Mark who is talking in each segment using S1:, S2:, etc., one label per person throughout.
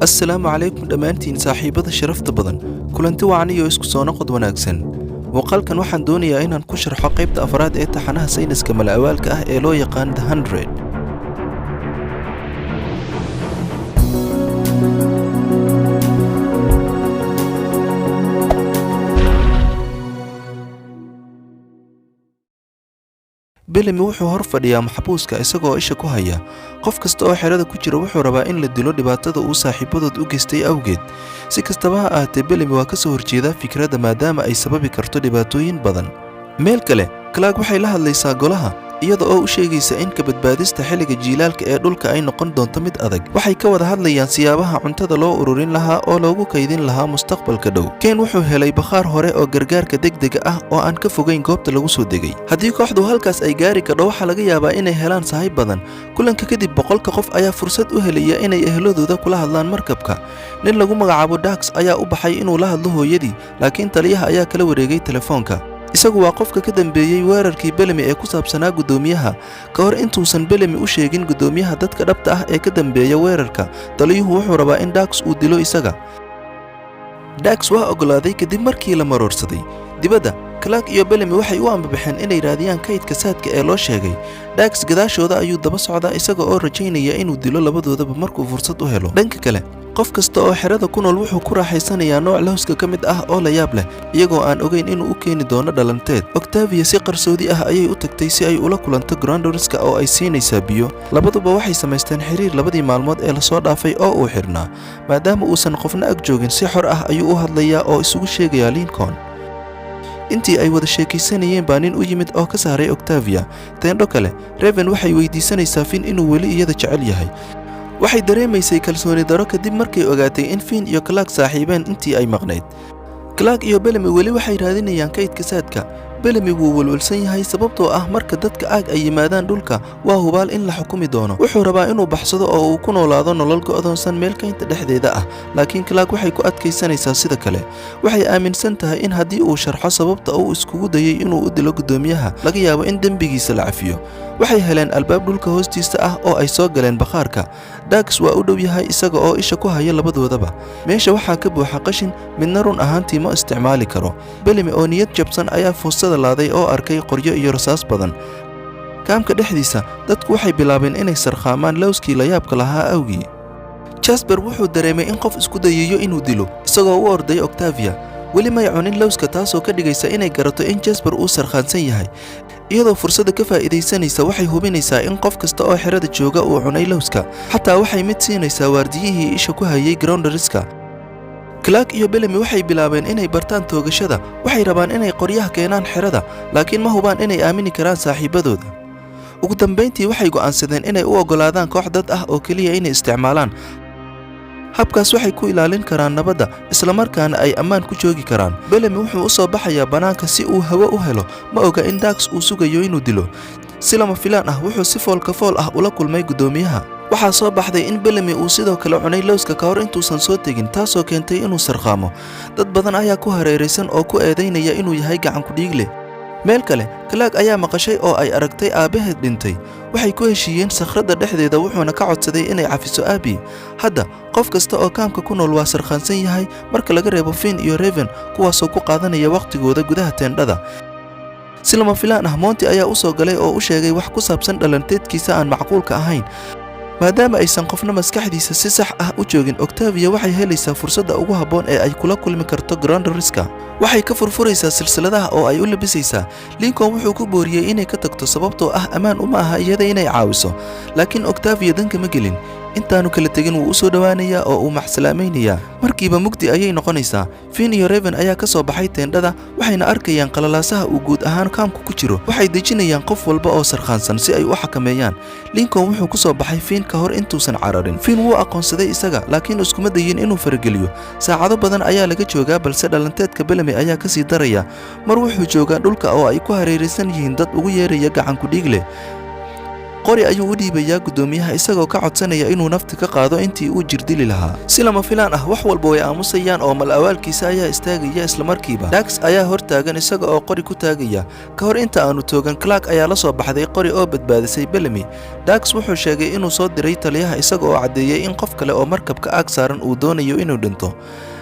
S1: السلام عليكم dhamaantiin saaxiibada sharafta badan kulanti wacan iyo isku soo noqod wanaagsan muuqaalkan waxaan doonayaa inaan ku sharxo qaybta afraad ee taxanaha sayniska mala'awaalka ah ee loo yaqaan The 100 Bellamy wuxuu hor fadhiyaa maxbuuska isagoo isha ku haya qof kasta oo xerada ku jira wuxuu rabaa in la dilo dhibaatada uu saaxiibadood u geystay awgeed si kastaba ha ahaatee Bellamy waa ka soo horjeedaa fikradda maadaama ay sababi karto dhibaatooyin badan meel kale Clark waxay la hadlaysaa golaha iyada oo u sheegaysa in ka badbaadista xilliga jiilaalka ee dhulka ay noqon doonto mid adag waxay ka wada hadlayaan siyaabaha cuntada loo ururin lahaa oo loogu kaydin lahaa mustaqbalka dhow Ken wuxuu helay bakhaar hore oo gargaarka degdega ah oo aan ka fogeyn goobta lagu soo degay haddii kooxdu halkaas ay gaari kadho waxa laga yaabaa inay helaan sahayb badan kulanka kadib boqolka qof ayaa fursad u helaya inay ehladooda kula hadlaan markabka nin lagu magacaabo Dax ayaa u baxay inuu la hadlo hooyadii laakiin taliyaha ayaa kala wareegay telefoonka isagu waa qofka ka dambeeyay weerarkii Bellamy ee ku saabsanaa gudoomiyaha ka hor intuusan Bellamy u sheegin gudoomiyaha dadka dhabta ah ee ka dambeeya weerarka taliyuhu wuxuu rabaa in Dax uu dilo isaga Dax waa ogolaaday kadib markii la maroorsaday dibadda Clark iyo Bellamy waxay u ambabaxeen inay raadiyaan kaydka saadka ee loo sheegay Dax gadaashooda ayuu daba socdaa isaga oo rajaynaya inuu dilo labadoodaba markuu fursad u helo dhanka kale qof kasta oo xerada ku nool wuxuu ku raaxaysanayaa nooc lawska ka mid ah oo la yaab leh iyagoo aan ogeyn inuu u keeni doono dhalanteed Octavia si qarsoodi ah ayay u tagtay si ay ula kulanto Grandorska oo ay siinaysaa biyo labaduba waxay samaysteen xiriir labadii maalmood ee la soo dhaafay oo uu xirnaa maadaama uusan qofna ag joogin si xor ah ayuu u hadlayaa oo isugu sheegaya Lincoln intii ay wada sheekaysanayeen baa nin u yimid oo ka saaray Octavia teendho kale Raven waxay weydiisanaysaa Finn inuu weli iyada jecel yahay waxay dareemaysay kalsooni daro kadib markay ogaatay in Finn iyo Clark saaxiibeen intii ay maqnayd Clark iyo Bellamy weli waxay raadinayaan kaydka saadka Bellamy wuu walwalsan yahay sababtoo ah marka dadka aag ay yimaadaan dhulka waa hubaal in la xukumi doono wuxuu rabaa inuu baxsado oo uu ku noolaado nolol go'doonsan meel kaynta dhexdeeda ah laakiin Clark waxay ku adkaysanaysaa sida kale waxay aaminsan tahay in haddii uu sharxo sababta uu iskugu dayay inuu u dilo gudoomiyaha laga yaabo in dembigiisa la cafiyo waxay heleen albaab dhulka hoostiisa ah oo ay soo galeen bakhaarka Dax waa u dhow yahay isaga oo isha ku haya labadoodaba meesha waxaa ka buuxa qashin midna run ahaantii ma isticmaali karo Bellamy oo niyad jabsan ayaa fuusada laaday oo arkay qoryo iyo rasaas badan kaamka dhexdiisa dadku waxay bilaabeen inay sarqaamaan lawskii la yaabka lahaa awgii Jasper wuxuu dareemay in qof isku dayayo inuu dilo isagoo u orday Octavia weli may cunin lawska taasoo ka dhigaysa inay garato in Jasper uu sarqaansan yahay iyadoo fursadda ka faa'iidaysanaysa waxay hubinaysaa in qof kasta oo xerada jooga uu cunay lawska xataa waxay mid siinaysaa waardiyihii isha ku hayay Grandorska Clark iyo Bellamy waxay bilaabeen inay bartaan toogashada waxay rabaan inay qoryaha keenaan xerada laakiin ma hubaan inay aamini karaan saaxiibadooda ugu dambeyntii waxay go'aansadeen inay u ogolaadaan koox dad ah oo kaliya inay isticmaalaan habkaas waxay ku ilaalin karaan nabadda isla markaana ay ammaan ku joogi karaan Bellamy wuxuu u soo baxayaa banaanka si uu hawo u helo ma oga in Dax uu sugayo inuu dilo si lama filaan ah wuxuu si fool ula kulmay gudoomiyaha waxaa soo baxday in Bellamy uu sidoo kale cunay lawska ka hor intuusan soo tegin taasoo keentay inuu sarqaamo dad badan ayaa ku hareeraysan oo ku eedeynaya inuu yahay gacan ku dhiigle meel kale Clark ayaa maqashay oo ay aragtay aabaheed dhintay waxay ku heshiiyeen sakhradda dhexdeeda wuxuuna ka codsaday inay cafiso aabi hadda qof kasta oo kaamka ku nool waa sarqaansan yahay marka laga reebo Finn iyo Raven kuwaasoo ku qaadanaya waqtigooda gudaha teendhada si lama filaan ah Monty ayaa u soo galay oo u sheegay wax ku saabsan dhalanteedkiisa aan macquulka ahayn maadaama aysan qofna maskaxdiisa si sax ah u joogin Octavia waxay helaysaa fursadda ugu habboon ee ay kula kulmi karto Grandorska waxay ka furfuraysaa silsiladaha oo ay u labisaysaa Lincoln wuxuu ku booriyay inay ka tagto sababtoo ah ammaan uma aha iyada inay caawiso laakiin Octavia danka ma gelin intaanu kala tegin wuu u soo dhawaanayaa oo uu maxsalaamaynayaa markiiba mugdi ayay noqonaysaa Finn iyo Raven ayaa ka soo baxay teendhada waxayna arkayaan qalalaasaha uu guud ahaan kaamku ku jiro waxay dejinayaan qof walba oo sarqaansan si ay u xakameeyaan Lincoln wuxuu ku soo baxay Finn ka hor intuusan cararin Finn wuu aqoonsaday isaga laakiin iskuma dayin inuu farageliyo saacado badan ayaa laga joogaa balse dhalanteedka Bellamy ayaa ka sii daraya mar wuxuu joogaa dhulka oo ay ku hareeraysan yihiin dad ugu yeeraya gacan ku dhiigle qori ayuu u dhiibayaa gudoomiyaha isagoo ka codsanaya inuu nafti ka qaado intii uu jirdili lahaa. Si lama filaan ah wax walba way aamusayaan oo mal-awaalkiisa ayaa istaagaya isla markiiba. Dax ayaa hortaagan isaga oo qori ku taagaya. Ka hor inta aanu toogan, Clark ayaa la soo baxday qori oo badbaadisay Bellamy. Dax wuxuu sheegay inuu soo diray taliyaha isaga oo caddeeyay in qof kale oo markabka aag saaran uu doonayo inuu dhinto.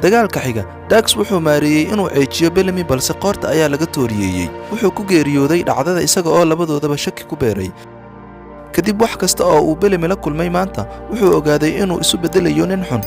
S1: Dagaalka xiga, Dax wuxuu maareeyay inuu ceejiyo Bellamy balse qoorta ayaa laga tooriyeeyay. Wuxuu ku geeriyooday dhacdada isaga oo labadoodaba shaki ku beeray. Kadib wax kasta oo uu Bellamy la kulmay maanta, wuxuu ogaaday inuu isu bedelayo nin xun.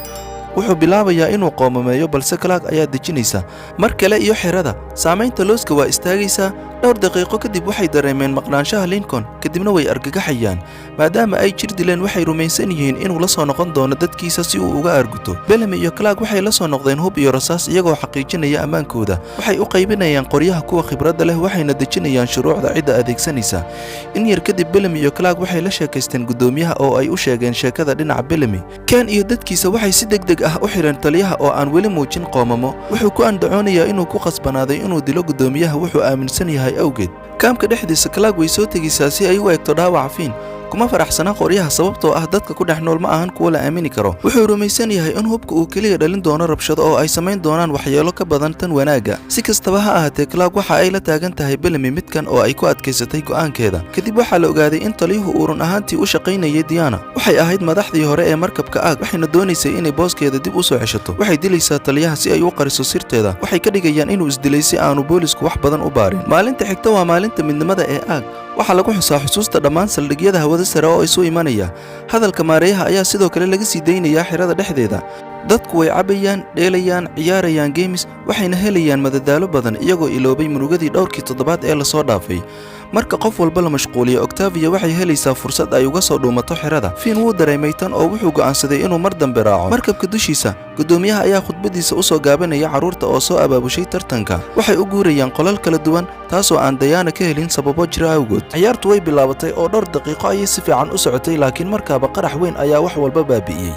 S1: Wuxuu bilaabayaa inuu qoomameeyo balse Clark ayaa dejinaysa. Mar kale iyo xirada, saamaynta looska waa istaagaysaa. dhowr daqiiqo kadib waxay dareemeen maqnaanshaha Lincoln, kadibna way argagaxayaan. Maadaama ay jir dileen, waxay rumaysan yihiin inuu la soo noqon doono dadkiisa si uu uga arguto. Bellamy iyo Clark waxay la soo noqdeen hub iyo rasaas iyagoo xaqiijinaya ammaankooda. Waxay u qaybinayaan qoryaha kuwa khibradda leh waxayna dejinayaan shuruucda cidda adeegsanaysa. In yar kadib, Bellamy iyo Clark waxay la sheekaysteen gudoomiyaha oo ay u sheegeen sheekada dhinaca Bellamy. Ken iyo dadkiisa waxay si degdeg ah u xireen taliyaha oo aan weli muujin qoomamo. Wuxuu ku andacoonayaa inuu ku qasbanaaday inuu dilo gudoomiyaha wuxuu aaminsan yahay awgeed. Kaamka dhexdiisa, Clark way soo tegaysaa si ay u eegto dhaawaca Finn. kuma faraxsana qoryaha sababtoo ah dadka ku dhex nool ma ahan kuwa la aamini karo. Wuxuu rumaysan yahay in hubka uu kaliya dhalin doono rabshado oo ay samayn doonaan waxyeelo ka badan tan wanaaga. Si kastaba ha ahaatee, Clark waxa ay la taagan tahay Bellamy midkan oo ay ku adkaysatay go'aankeeda. Kadib waxaa la ogaaday in taliyuhu uu run ahaantii u shaqaynayay Diana. Waxay ahayd madaxdii hore ee markabka aag, waxayna doonaysay inay booskeeda dib u soo ceshato. Waxay dilaysaa taliyaha si ay u qariso sirteeda. Waxay ka dhigayaan inuu isdilay si aanu boolisku wax badan u baarin. Maalinta xigta waa maalinta midnimada ee aag. waxaa lagu xusaa xusuusta dhammaan saldhigyada hawada sare oo isu imanaya. Hadalka maareeyaha ayaa sidoo kale laga sii daynayaa xirada dhexdeeda. Dadku way cabayaan, dheelayaan, ciyaarayaan games, waxayna helayaan madadaalo badan iyagoo iloobay murugadii dhowrkii toddobaad ee la soo dhaafay. Marka qof walba la mashquuliyo, Octavia waxay helaysaa fursad ay uga soo dhuumato xirada. Finn wuu dareemay tan oo wuxuu go'aansaday inuu mar dambe raaco. Markabka dushiisa, gudoomiyaha ayaa khudbadiisa u soo gaabanaya carruurta oo soo abaabushay tartanka. Waxay u guurayaan qolal kala duwan, taasoo aan Diana ka helin sababo jira awgood. Ciyaartu way bilaabatay oo dhowr daqiiqo ayay si fiican u socotay, laakiin markaaba qarax weyn ayaa wax walba baabi'iyey.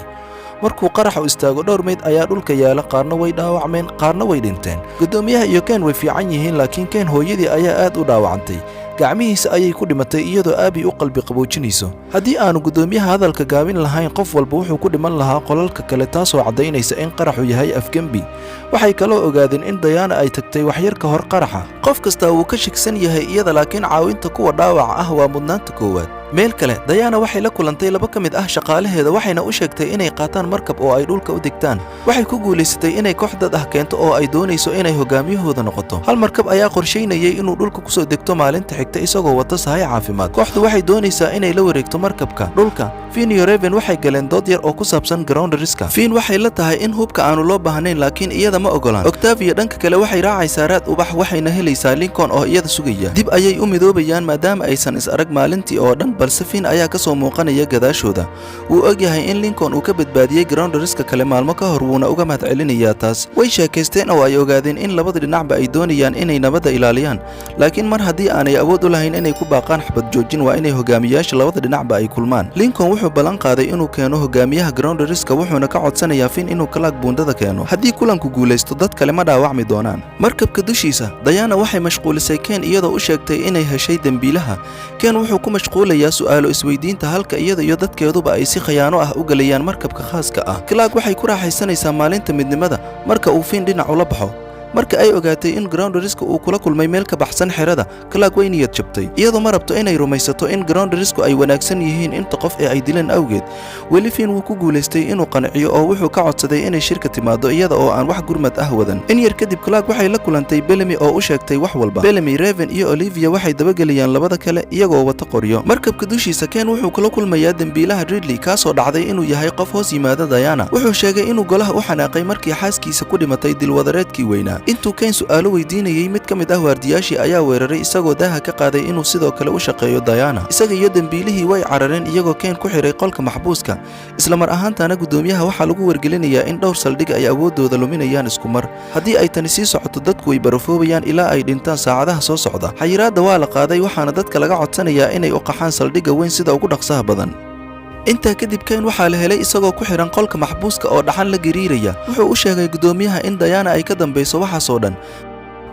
S1: Markuu qaraxu istaago, dhowr meyd ayaa dhulka yaala, qaarna way dhaawacmeen, qaarna way dhinteen. Gudoomiyaha iyo Ken way fiican yihiin, laakiin Ken hooyadii ayaa aad u dhaawacantay. gacmihiisa ayay ku dhimatay iyadoo Abby u qalbi qaboojinayso. Haddii aanu gudoomiyaha hadalka gaabin lahayn, qof walba wuxuu ku dhiman lahaa qolalka kale, taasoo caddaynaysa in qaraxu yahay afgembi. Waxay kaloo ogaadeen in Diana ay tagtay waxyar ka hor qaraxa. Qof kasta wuu ka shaksan yahay iyada, laakiin caawinta kuwa dhaawaca ah waa mudnaanta koowaad. meel kale, Diana waxay la kulantay laba ka mid ah shaqaalaheeda, waxayna u sheegtay inay qaataan markab oo ay dhulka u degtaan. Waxay ku guulaysatay inay koox dad ah keento oo ay doonayso inay hogaamiyahooda noqoto. Hal markab ayaa qorsheynayay inuu dhulka ku soo degto maalinta xigta isagoo wata sahay caafimaad. Kooxdu waxay doonaysaa inay la wareegto markabka dhulka. Finn iyo Raven waxay galeen dood yar oo ku saabsan ground risk-ka. Finn waxay la tahay in hubka aanu loo baahnayn, laakiin iyada ma ogolaan. Octavia dhanka kale waxay raacaysaa raad ubax, waxayna helaysaa Lincoln oo iyada sugaya. Dib ayay u midoobayaan maadaama aysan is arag maalintii oo dhan, balse Finn ayaa ka soo muuqanaya gadaashooda. Wuu ogyahay in Lincoln uu ka badbaadiyay ground risk-ka kale maalmo ka hor, wuuna uga mahadcelinayaa taas. Way sheekaysteen oo ay ogaadeen in labada dhinacba ay doonayaan inay nabadda ilaaliyaan, laakiin mar haddii aanay awood u lahayn inay ku baaqaan xabad joojin, waa inay hogaamiyaasha labada dhinacba ay kulmaan. Lincoln wuxuu ballan qaaday inuu keeno hogaamiyaha ground risk-ka, wuxuuna ka codsanayaa Finn inuu Clark buundada keeno. Haddii kulanku guulaysto, dad kale ma dhaawacmi doonaan. Markabka dushiisa, Diana waxay mashquulisay Ken iyadoo u sheegtay inay heshay dembiilaha. Ken wuxuu ku mashquulayaa su'aalo isweydiinta, halka iyada iyo dadkeeduba ay si khiyaano ah u galayaan markabka khaaska ah. Clark waxay ku raaxaysanaysaa maalinta midnimada marka uu Finn dhinac ula baxo. Marka ay ogaatay in ground risk uu kula kulmay meel ka baxsan xirada, Clark way niyad jabtay. Iyadoo ma rabto inay rumaysato in ground risk ay wanaagsan yihiin inta qof ee ay dileen awgeed. Weli Finn wuu ku guulaystay inuu qanciyo oo wuxuu ka codsaday inay shirka timaado iyada oo aan wax gurmad ah wadan. In yar kadib, Clark waxay la kulantay Bellamy oo u sheegtay wax walba. Bellamy, Raven iyo Olivia waxay dabagelayaan labada kale iyagoo wata qoryo. Markabka dushiisa, Ken wuxuu kula kulmayaa dembiilaha Ridley, kaasoo dhacday inuu yahay qof hoos yimaada Diana. Wuxuu sheegay inuu golaha u xanaaqay markii xaaskiisa ku dhimatay dilwadareedkii weynaa. Intuu Ken su'aalo weydiinayay, mid ka mid ah waardiyaashii ayaa weeraray isagoo daaha ka qaaday inuu sidoo kale u shaqeeyo Diana. Isaga iyo dembiilihii way carareen iyagoo Ken ku xiray qolka maxbuuska. Isla mar ahaantaana, gudoomiyaha waxaa lagu wargelinayaa in dhowr saldhig ay awoodooda luminayaan isku mar. Haddii ay tani sii socoto, dadku way barafoobayaan ilaa ay dhintaan saacadaha soo socda. Xayiraadda waa la qaaday, waxaana dadka laga codsanayaa inay u qaxaan saldhigga weyn sida ugu dhaqsaha badan. Intaa kadib, Ken waxaa la helay isagoo ku xiran qolka maxbuuska oo dhaxan la gariiraya. Wuxuu u sheegay gudoomiyaha in Diana ay ka dambayso waxaasoo dhan.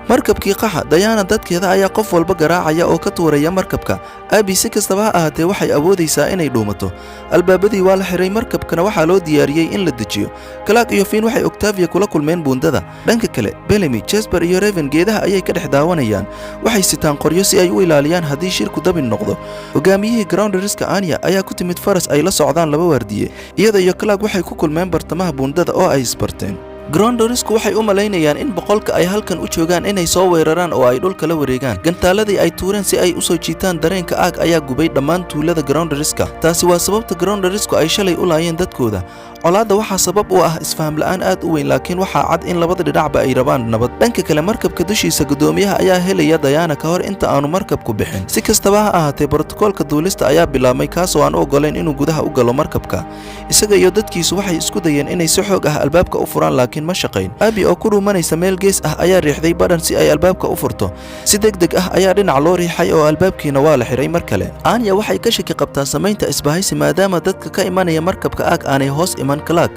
S1: markabkii qaxa Diana dadkeeda ayaa qof walba garaacaya oo ka tuuraya markabka Abby si kastaba ha ahaatee waxay awoodaysaa inay dhuumato albaabadii waa la xiray markabkana waxaa loo diyaariyey in la dejiyo Clark iyo Finn waxay Octavia kula kulmeen buundada dhanka kale Bellamy Jasper iyo Raven geedaha ayay ka dhex daawanayaan waxay sitaan qoryo si ay u ilaaliyaan haddii shirku dabin noqdo hogaamiyihii Grounderiska Anya ayaa ku timid faras ay la socdaan laba waardiye iyada iyo Clark waxay ku kulmeen bartamaha buundada oo ay isbarteen Grounderisku waxay u malaynayaan in boqolka ay halkan u joogaan inay soo weeraraan oo ay dhulka la wareegaan gantaaladii ay tuureen si ay u soo jiitaan dareenka aag ayaa gubay dhammaan tuulada Grounderiska taasi waa sababta Grounderisku ay shalay u laayeen dadkooda colaadda waxaa sabab u ah isfaham la'aan aad u weyn laakiin waxaa cad in labada dhinacba ay rabaan nabad dhanka kale markabka dushiisa gudoomiyaha ayaa helaya Diana ka hor inta aanu markabku bixin si kastaba ha ahaatee borotokoolka duulista ayaa bilaabmay kaasoo aan u ogoleyn inuu gudaha u galo markabka isaga iyo dadkiisu waxay isku dayeen inay si xoog ah albaabka u furaan laakiin ma shaqayn Abby oo ku ruumanaysa meel gees ah ayaa riixday badhan si ay albaabka u furto si degdeg ah ayaa dhinac loo riixay oo albaabkiina waa la xiray mar kale Anya waxay ka shaki qabtaa samaynta isbahaysi maadaama dadka ka imanaya markabka aag aanay hoos iman Clark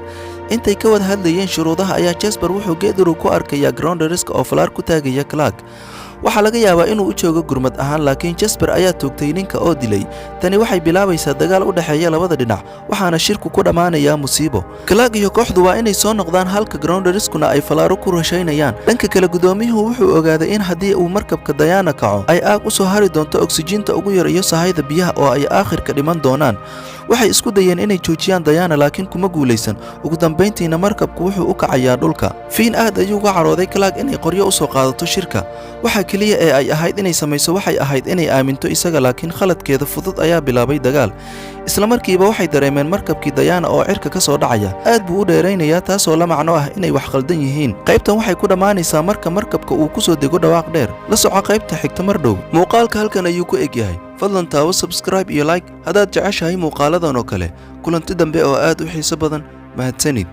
S1: intay ka wada hadlayeen shuruudaha ayaa Jasper wuxuu geedaru ku arkayaa Grounderiska oo falaar ku taagaya Clark waxaa laga yaabaa inuu u joogo gurmad ahaan laakiin Jasper ayaa toogtay ninka oo dilay tani waxay bilaabaysaa dagaal u dhaxeeya labada dhinac waxaana shirku ku dhamaanayaa musiibo Clark iyo kooxdu waa inay soo noqdaan halka Grounderiskuna ay falaaro ku rashaynayaan dhanka kale gudoomiyuhu wuxuu ogaaday in haddii uu markabka Diana kaco ay aag u soo hari doonto oksijiinta ugu yar iyo sahayda biyaha oo ay aakhirka dhiman doonaan waxay isku dayeen inay joojiyaan Diana laakiin kuma guulaysan ugu dambeyntiina markabku wuxuu u kacayaa dhulka Finn aad ayuu uga carooday Clark inay qoryo u soo qaadato shirka waxa kaliya ee ay ahayd inay samayso waxay ahayd inay aaminto isaga laakiin khaladkeeda fudud ayaa bilaabay dagaal isla markiiba waxay dareemeen markabkii Diana oo cirka ka soo dhacaya aad buu u dheeraynayaa taasoo la macno ah inay wax khaldan yihiin qaybtan waxay ku dhamaanaysaa marka markabka uu ku soo dego dhawaaq dheer la soco qaybta xigta mar dhow muuqaalka halkan ayuu ku eg yahay fadlan taawo subscribe iyo like haddaad jeceshahay muuqaaladan oo kale kulanti dambe oo aad u xiiso badan mahadsanid